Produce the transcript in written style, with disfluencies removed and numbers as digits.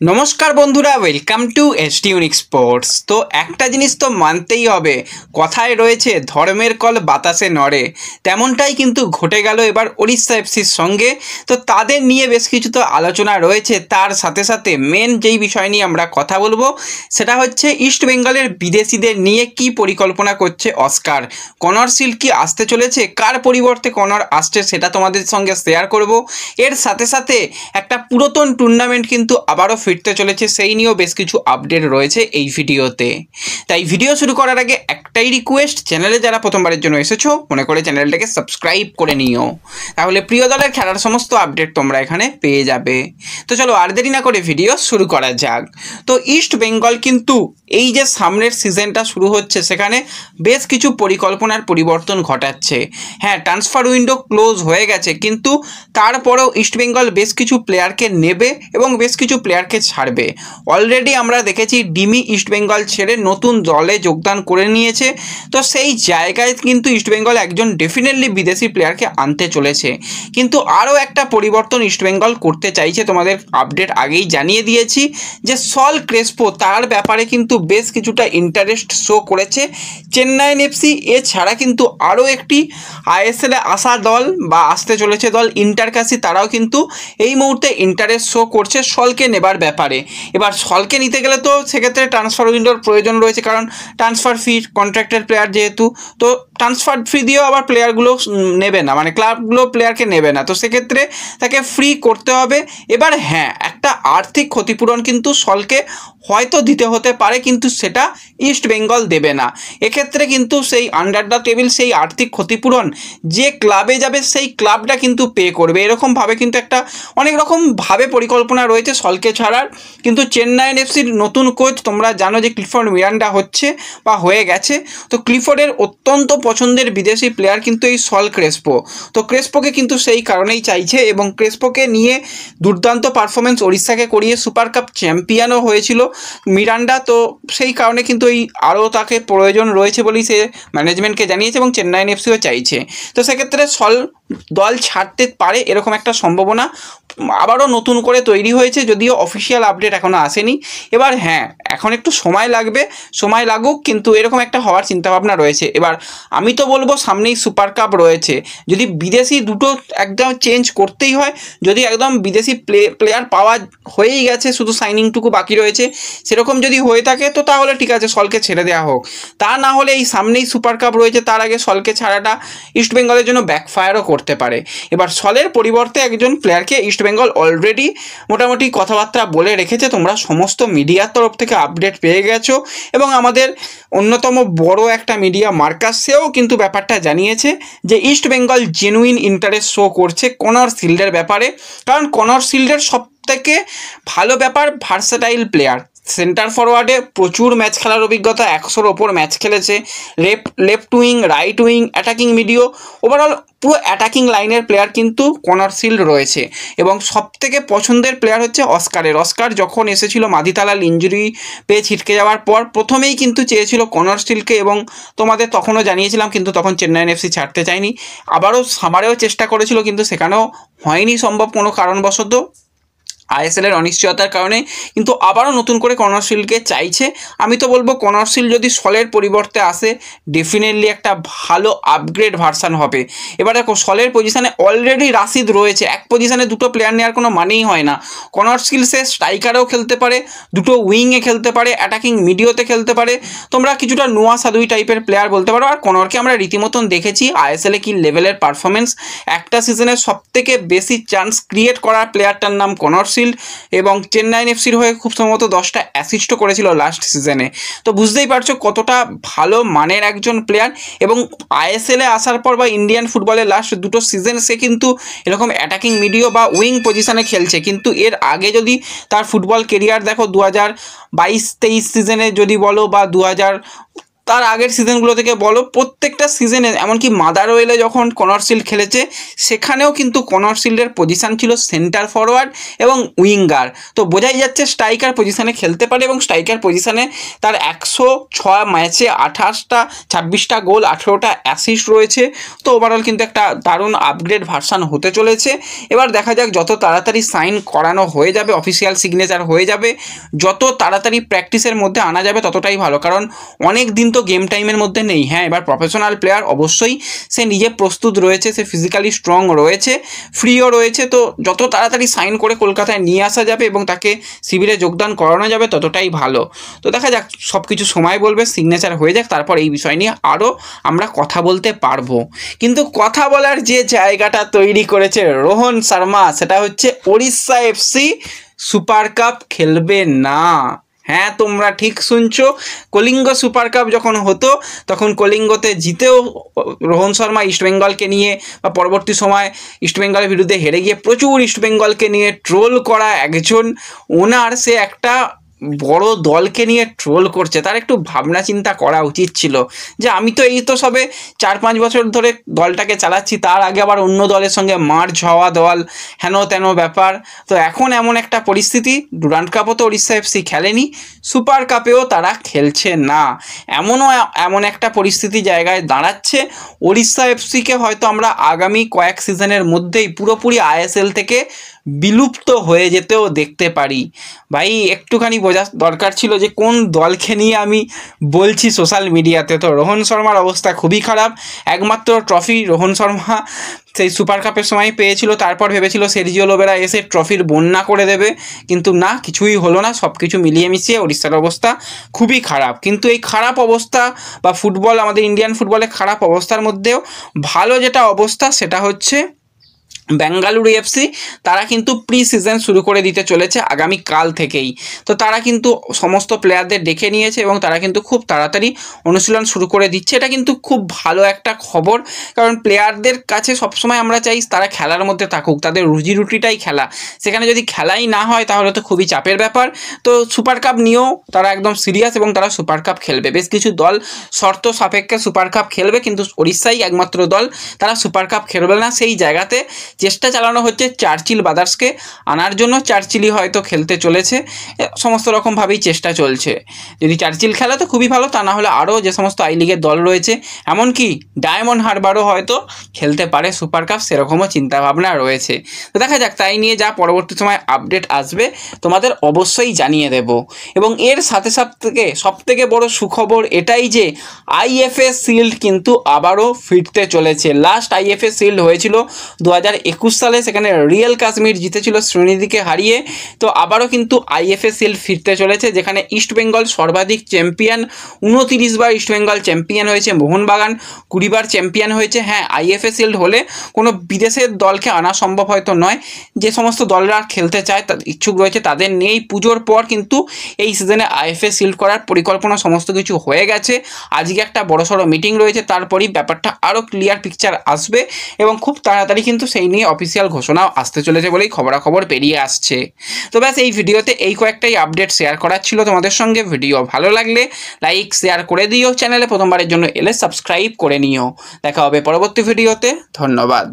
নমস্কার বন্ধুরা, welcome to ST unique sports. তো একটা জিনিস তো মানতেই হবে, কথায় রয়েছে ধর্মের কল বাতাসে নড়ে, তেমনটাই কিন্তু ঘটে গেল এবার ওড়িশা এফসির সঙ্গে। তো তাদের নিয়ে বেশ কিছু তো আলোচনা রয়েছে, তার সাথে সাথে মেন যেই বিষয় নিয়ে আমরা কথা বলবো সেটা হচ্ছে ইস্ট বেঙ্গলের বিদেশিদের নিয়ে কি পরিকল্পনা করছে অস্কার। কনর সিল কি আসতে চলেছে, কার পরিবর্তে কনর আসছে সেটা তোমাদের সঙ্গে শেয়ার করব। এর সাথে সাথে একটা পুরাতন টুর্নামেন্ট কিন্তু আবারও ফিরতে চলেছে, সেই নিয়েও বেশ কিছু আপডেট রয়েছে এই ভিডিওতে। তাই ভিডিও শুরু করার আগে একটাই রিকোয়েস্ট, চ্যানেলে যারা প্রথমবারের জন্য এসেছো মনে করে চ্যানেলটাকে সাবস্ক্রাইব করে নিও, তাহলে প্রিয় দলের খেলার সমস্ত আপডেট তোমরা এখানে পেয়ে যাবে। তো চলো আর দেরি না করে ভিডিও শুরু করা যাক। তো ইস্ট বেঙ্গল কিন্তু এই যে সামনের সিজনটা শুরু হচ্ছে সেখানে বেশ কিছু পরিকল্পনার পরিবর্তন ঘটাচ্ছে। হ্যাঁ, ট্রান্সফার উইন্ডো ক্লোজ হয়ে গেছে, কিন্তু তারপরেও ইস্ট বেঙ্গল বেশ কিছু প্লেয়ারকে নেবে এবং বেশ কিছু প্লেয়ারকে ছাড়বে। অলরেডি আমরা দেখেছি ডিমি ইস্ট বেঙ্গল ছেড়ে নতুন দলে যোগদান করে নিয়েছে। তো সেই জায়গায় কিন্তু ইস্ট বেঙ্গল একজন ডেফিনেটলি বিদেশি প্লেয়ারকে আনতে চলেছে। কিন্তু আরও একটা পরিবর্তন ইস্ট বেঙ্গল করতে চাইছে, তোমাদের আপডেট আগেই জানিয়ে দিয়েছি যে সল ক্রেসপো তার ব্যাপারে কিন্তু বেশ কিছুটা ইন্টারেস্ট শো করেছে চেন্নাইন এফসি। এছাড়া কিন্তু আরও একটি আইএসএলে আসা দল বা আসতে চলেছে দল ইন্টারকাসি, তারাও কিন্তু এই মুহূর্তে ইন্টারেস্ট শো করছে সলকে নেবার ব্যাপারে। এবার সলকে নিতে গেলে তো সেক্ষেত্রে ট্রান্সফার উইন্ডোর প্রয়োজন রয়েছে, কারণ ট্রান্সফার ফি কন্ট্রাক্টেড প্লেয়ার যেহেতু, তো ট্রান্সফার ফি দিয়েও আবার প্লেয়ারগুলো নেবে না, মানে ক্লাবগুলো প্লেয়ারকে নেবে না, তো সেক্ষেত্রে তাকে ফ্রি করতে হবে। এবার হ্যাঁ, একটা আর্থিক ক্ষতিপূরণ কিন্তু সলকে হয়তো দিতে হতে পারে, কিন্তু সেটা ইস্ট বেঙ্গল দেবে না। এক্ষেত্রে কিন্তু সেই আন্ডার দ্য টেবিল সেই আর্থিক ক্ষতিপূরণ যে ক্লাবে যাবে সেই ক্লাবটা কিন্তু পে করবে, এরকমভাবে কিন্তু একটা অনেক রকমভাবে পরিকল্পনা রয়েছে সলকে ছাড়ার। কিন্তু চেন্নাইন এফসির নতুন কোচ তোমরা জানো যে ক্লিফোর্ড মিরান্ডা হচ্ছে বা হয়ে গেছে। তো ক্লিফোর্ডের অত্যন্ত পছন্দের বিদেশি প্লেয়ার কিন্তু এই সল ক্রেসপো। তো ক্রেসপোকে কিন্তু সেই কারণেই চাইছে, এবং ক্রেসপোকে নিয়ে দুর্দান্ত পারফরমেন্স ওড়িশাকে করিয়ে সুপার কাপ চ্যাম্পিয়নও হয়েছিল মিরান্ডা। তো সেই কারণে কিন্তু এই আরও তাকে প্রয়োজন রয়েছে বলেই সে ম্যানেজমেন্টকে জানিয়েছে এবং চেন্নাইন এফসিও চাইছে। তো সেক্ষেত্রে সল দল ছাড়তে পারে এরকম একটা সম্ভাবনা আবারও নতুন করে তৈরি হয়েছে, যদিও অফিসিয়াল আপডেট এখনও আসেনি। এবার হ্যাঁ, এখন একটু সময় লাগবে, সময় লাগুক, কিন্তু এরকম একটা হওয়ার চিন্তাভাবনা রয়েছে। এবার আমি তো বলবো সামনেই সুপার কাপ রয়েছে, যদি বিদেশি দুটো একদম চেঞ্জ করতেই হয়, যদি একদম বিদেশি প্লেয়ার পাওয়া হয়েই গেছে, শুধু সাইনিংটুকু বাকি রয়েছে, সেরকম যদি হয়ে থাকে তো তাহলে ঠিক আছে সলকে ছেড়ে দেওয়া হোক। তা না হলে এই সামনেই সুপার কাপ রয়েছে, তার আগে সলকে ছাড়াটা ইস্ট বেঙ্গলের জন্য ব্যাকফায়ারও করতে পারে। এবার সলের পরিবর্তে একজন প্লেয়ারকে ইস্ট বেঙ্গল অলরেডি মোটামুটি কথাবার্তা বলে রেখেছে, তোমরা সমস্ত মিডিয়ার তরফ থেকে আপডেট পেয়ে গেছো, এবং আমাদের অন্যতম বড় একটা মিডিয়া মার্কাস সেও কিন্তু ব্যাপারটা জানিয়েছে যে east Bengal genuine interest show করছে কনর সিল্ডের ব্যাপারে। কারণ কনর সিল্ডের সবথেকে ভালো ব্যাপার ভার্সেটাইল প্লেয়ার, সেন্টার ফরওয়ার্ডে প্রচুর ম্যাচ খেলার অভিজ্ঞতা, 100-র ওপর ম্যাচ খেলেছে, left wing, right wing, attacking মিডিও, ওভারঅল পুরো অ্যাটাকিং লাইনের প্লেয়ার কিন্তু কনর সিল্ড রয়েছে। এবং সবথেকে পছন্দের প্লেয়ার হচ্ছে অস্কার যখন এসেছিল মাদিতালাল ইঞ্জুরি পেয়ে ছিটকে যাওয়ার পর প্রথমেই কিন্তু চেয়েছিল কনর সিল্ডকে, এবং তোমাদের তখনও জানিয়েছিলাম, কিন্তু তখন চেন্নাইন এফসি ছাড়তে চায়নি। আবারও সামারেও চেষ্টা করেছিল, কিন্তু সেখানেও হয়নি সম্ভব কোনো কারণবশত, আইএসএলের অনিশ্চয়তার কারণে। কিন্তু আবারও নতুন করে কনর সিলকে চাইছে। আমি তো বলবো কনর সিল যদি সলের পরিবর্তে আসে ডেফিনেটলি একটা ভালো আপগ্রেড ভার্সান হবে। এবার দেখো সলের পজিশানে অলরেডি রাশিদ রয়েছে, এক পজিশানে দুটো প্লেয়ার নেওয়ার কোনো মানেই হয় না। কনর সিল সে স্ট্রাইকারেও খেলতে পারে, দুটো উইংয়ে খেলতে পারে, অ্যাটাকিং মিডিওতে খেলতে পারে, তোমরা কিছুটা নোয়া সাদুই টাইপের প্লেয়ার বলতে পারো। আর কনরকে আমরা রীতিমতন দেখেছি আইএসএলে কি লেভেলের পারফরমেন্স, একটা সিজনে সবথেকে বেশি চান্স ক্রিয়েট করার প্লেয়ারটার নাম কনর সিল, এবং চেন্নাইন এফসির হয়ে খুব সম্ভবত 10টা অ্যাসিস্টও করেছিল লাস্ট সিজনে। তো বুঝতেই পারছো কতটা ভালো মানের একজন প্লেয়ার, এবং আইএসএলে আসার পর বা ইন্ডিয়ান ফুটবলের লাস্ট দুটো সিজন সে কিন্তু এরকম অ্যাটাকিং মিডিও বা উইং পজিশানে খেলছে। কিন্তু এর আগে যদি তার ফুটবল কেরিয়ার দেখো 2022-23 সিজনে যদি বলো, বা তার আগের সিজনগুলো থেকে বলো, প্রত্যেকটা সিজনে এমনকি মাদারওয়েলে যখন কনরশিল্ড খেলেছে সেখানেও কিন্তু কনরশিল্ডের পজিশান ছিল সেন্টার ফরওয়ার্ড এবং উইঙ্গার। তো বোঝাই যাচ্ছে স্ট্রাইকার পজিশানে খেলতে পারে এবং স্ট্রাইকার পজিশানে তার 106 ম্যাচে 26টা গোল, 18টা অ্যাসিস্ট রয়েছে। তো ওভারঅল কিন্তু একটা দারুণ আপগ্রেড ভার্সান হতে চলেছে। এবার দেখা যাক যত তাড়াতাড়ি সাইন করানো হয়ে যাবে, অফিসিয়াল সিগনেচার হয়ে যাবে, যত তাড়াতাড়ি প্র্যাকটিসের মধ্যে আনা যাবে ততটাই ভালো, কারণ অনেক দিন তো গেম টাইমের মধ্যে নেই। হ্যাঁ, এবার প্রফেশনাল প্লেয়ার, অবশ্যই সে নিজে প্রস্তুত রয়েছে, সে ফিজিক্যালি স্ট্রং রয়েছে, ফ্রিও রয়েছে। তো যত তাড়াতাড়ি সাইন করে কলকাতায় নিয়ে আসা যাবে এবং তাকে শিবিরে যোগদান করানো যাবে ততটাই ভালো। তো দেখা যাক, সব কিছু সময় বলবে, সিগনেচার হয়ে যাক, তারপর এই বিষয় নিয়ে আরও আমরা কথা বলতে পারবো। কিন্তু কথা বলার যে জায়গাটা তৈরি করেছে রোহন শর্মা, সেটা হচ্ছে ওড়িশা এফসি সুপার কাপ খেলবে না। হ্যাঁ, তোমরা ঠিক শুনছো, কলিঙ্গ সুপার কাপ যখন হতো তখন কলিঙ্গতে জিতেও রোহন শর্মা ইস্টবেঙ্গলকে নিয়ে, বা পরবর্তী সময় ইস্টবেঙ্গলের বিরুদ্ধে হেরে গিয়ে প্রচুর ইস্টবেঙ্গলকে নিয়ে ট্রোল করা একজন ওনার, সে একটা বড় দলকে নিয়ে ট্রোল করছে। তার একটু ভাবনা চিন্তা করা উচিত ছিল যে আমি তো এই তো সবে 4-5 বছর ধরে দলটাকে চালাচ্ছি, তার আগে আবার অন্য দলের সঙ্গে মার্জ হওয়া দল, হেন তেন ব্যাপার। তো এখন এমন একটা পরিস্থিতি, ডুরান্ড কাপও তো ওড়িশা এফসি খেলেনি, সুপার কাপেও তারা খেলছে না, এমন একটা পরিস্থিতি জায়গায় দাঁড়াচ্ছে। ওড়িশা এফসিকে হয়তো আমরা আগামী কয়েক সিজনের মধ্যেই পুরোপুরি আইএসএল থেকে বিলুপ্ত হয়ে যেতেও দেখতে পারি। ভাই, একটুখানি বোঝা দরকার ছিল যে কোন দলকে নিয়ে আমি বলছি সোশ্যাল মিডিয়াতে। তো রোহন শর্মার অবস্থা খুবই খারাপ। একমাত্র ট্রফি রোহন শর্মা সেই সুপার কাপের সময় পেয়েছিল, তারপর ভেবেছিল সের্জিও লোবেরা এসে ট্রফির বন্যা করে দেবে, কিন্তু না, কিছুই হলো না। সব কিছু মিলিয়ে মিশিয়ে ওড়িশার অবস্থা খুবই খারাপ। কিন্তু এই খারাপ অবস্থা বা ফুটবল, আমাদের ইন্ডিয়ান ফুটবলের খারাপ অবস্থার মধ্যেও ভালো যেটা অবস্থা সেটা হচ্ছে বেঙ্গালুরু এফসি, তারা কিন্তু প্রি সিজন শুরু করে দিতে চলেছে আগামী কাল থেকেই। তো তারা কিন্তু সমস্ত প্লেয়ারদের ডেকে নিয়েছে এবং তারা কিন্তু খুব তাড়াতাড়ি অনুশীলন শুরু করে দিচ্ছে। এটা কিন্তু খুব ভালো একটা খবর, কারণ প্লেয়ারদের কাছে সবসময় আমরা চাই তারা খেলার মধ্যে থাকুক, তাদের রুজি রুটিটাই খেলা। সেখানে যদি খেলাই না হয় তাহলে তো খুবই চাপের ব্যাপার। তো সুপার কাপ নিয়েও তারা একদম সিরিয়াস এবং তারা সুপার কাপ খেলবে। বেশ কিছু দল শর্ত সাপেক্ষে সুপার কাপ খেলবে, কিন্তু ওড়িশাই একমাত্র দল তারা সুপার কাপ খেলবে না। সেই জায়গাতে চেষ্টা চালানো হচ্ছে চার্চিল ব্রাদার্সকে আনার জন্য। চার্চিলই হয়তো খেলতে চলেছে, সমস্ত রকমভাবেই চেষ্টা চলছে। যদি চার্চিল খেলে তো খুবই ভালো, তা না হলে আরও যে সমস্ত আই লিগের দল রয়েছে, এমনকি ডায়মন্ড হারবারও হয়তো খেলতে পারে সুপার কাপ, সেরকমও চিন্তাভাবনা রয়েছে। তো দেখা যাক, তাই নিয়ে যা পরবর্তী সময় আপডেট আসবে তোমাদের অবশ্যই জানিয়ে দেব। এবং এর সাথে সাথে সবথেকে বড় সুখবর এটাই যে আইএফএ শিল্ড কিন্তু আবারও ফিরতে চলেছে। লাস্ট আইএফএ শিল্ড হয়েছিল 2021 সালে, সেখানে রিয়েল কাশ্মীর জিতেছিল শ্রীনিধিকে হারিয়ে। তো আবারও কিন্তু আইএফএ শিল্ড ফিরতে চলেছে, যেখানে ইস্টবেঙ্গল সর্বাধিক চ্যাম্পিয়ন, 29 বার ইস্টবেঙ্গল চ্যাম্পিয়ন হয়েছে, মোহনবাগান 20 বার চ্যাম্পিয়ন হয়েছে। হ্যাঁ, আইএফএ শিল্ড হলে কোনো বিদেশের দলকে আনা সম্ভব হয়তো নয়, যে সমস্ত দলরা খেলতে চায় ইচ্ছুক রয়েছে তাদের নিয়েই। পুজোর পর কিন্তু এই সিজনে আইএফএ শিল্ড করার পরিকল্পনা সমস্ত কিছু হয়ে গেছে। আজকে একটা বড়সড় মিটিং রয়েছে, তারপরই ব্যাপারটা আরও ক্লিয়ার পিকচার আসবে এবং খুব তাড়াতাড়ি কিন্তু সেই নিয়ে অফিসিয়াল ঘোষণাও আসতে চলেছে বলেই খবরাখবর বেরিয়ে আসছে। তো ব্যাস, এই ভিডিওতে এই কয়েকটাই আপডেট শেয়ার করার ছিল তোমাদের সঙ্গে। ভিডিও ভালো লাগলে লাইক শেয়ার করে দিও, চ্যানেলে প্রথমবারের জন্য এলে সাবস্ক্রাইব করে নিও। দেখা হবে পরবর্তী ভিডিওতে। ধন্যবাদ।